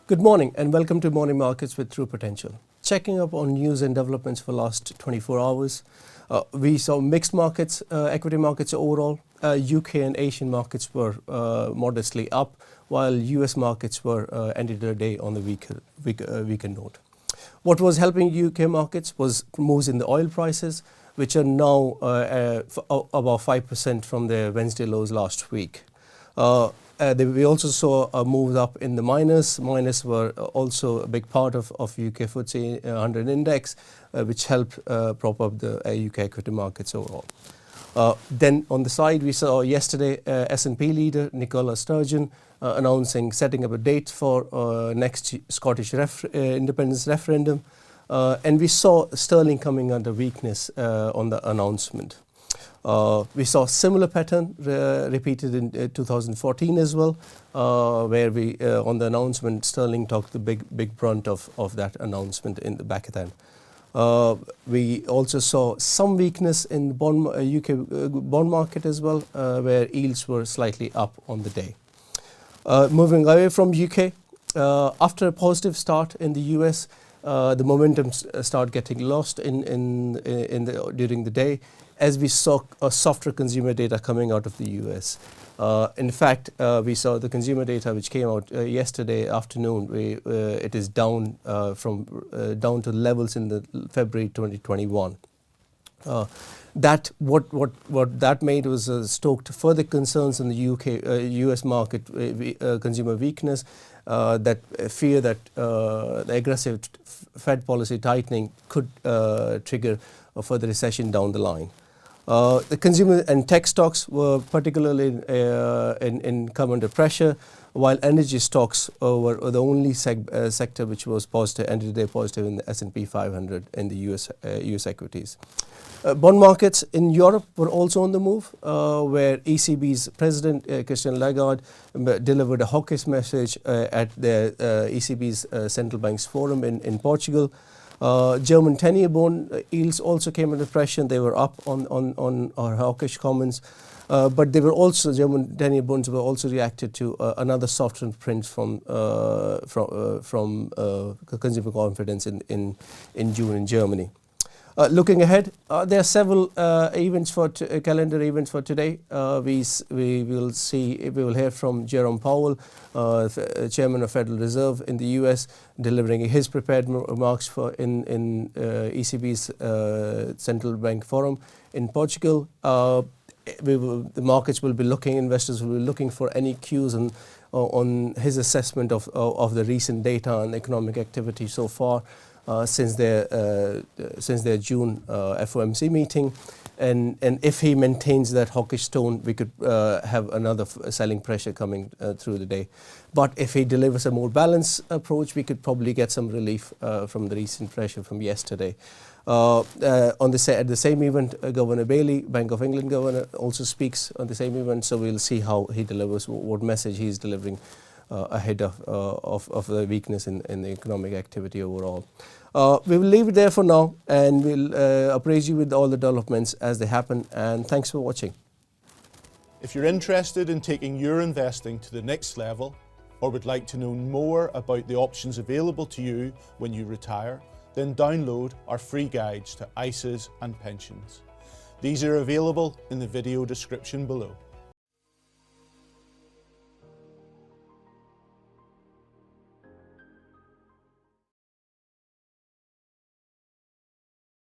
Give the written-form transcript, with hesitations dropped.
Good morning and welcome to Morning Markets with True Potential. Checking up on news and developments for the last 24 hours. We saw mixed markets, equity markets overall. UK and Asian markets were modestly up, while US markets were ended the day on the weaker note. What was helping UK markets was moves in the oil prices, which are now about 5% from their Wednesday lows last week. We also saw a move up in the miners. Miners were also a big part of UK FTSE 100 index, which helped prop up the UK equity markets overall. Then on the side, we saw yesterday S&P leader Nicola Sturgeon announcing setting up a date for next Scottish independence referendum. And we saw sterling coming under weakness on the announcement. We saw a similar pattern repeated in 2014 as well, where we on the announcement sterling took the big brunt of that announcement in the back then. We also saw some weakness in the UK bond market as well, where yields were slightly up on the day. Moving away from UK, after a positive start in the US, the momentum started getting lost during the day, as we saw a softer consumer data coming out of the US. In fact, we saw the consumer data which came out yesterday afternoon. It is down down to levels in the February 2021. What that made was stoked further concerns in the US market consumer weakness, that fear that the aggressive Fed policy tightening could trigger a further recession down the line. The consumer and tech stocks were particularly come under pressure, while energy stocks were the only sector which was positive, ended the day positive in the S&P 500 in the US equities. Bond markets in Europe were also on the move, where ECB's president, Christine Lagarde, delivered a hawkish message at the ECB's Central Banks Forum in Portugal. German 10-year bond yields also came under pressure. They were up on our hawkish comments, but they were also, German 10-year bonds were also reacted to another softer print from consumer confidence in June in Germany. Looking ahead, there are several calendar events for today. We will hear from Jerome Powell, Chairman of Federal Reserve in the US, delivering his prepared remarks in ECB's Central Bank Forum in Portugal. The markets will be looking, investors will be looking for any cues on his assessment of the recent data and economic activity so far. Since their June FOMC meeting, and if he maintains that hawkish tone, we could have another selling pressure coming through the day. But if he delivers a more balanced approach, we could probably get some relief from the recent pressure from yesterday. At the same event, Governor Bailey, Bank of England governor, also speaks on the same event. So we'll see how he delivers, what message he's delivering ahead of the weakness in the economic activity overall. We will leave it there for now, and we'll appraise you with all the developments as they happen, and thanks for watching. If you're interested in taking your investing to the next level, or would like to know more about the options available to you when you retire, then download our free guides to ISAs and pensions. These are available in the video description below.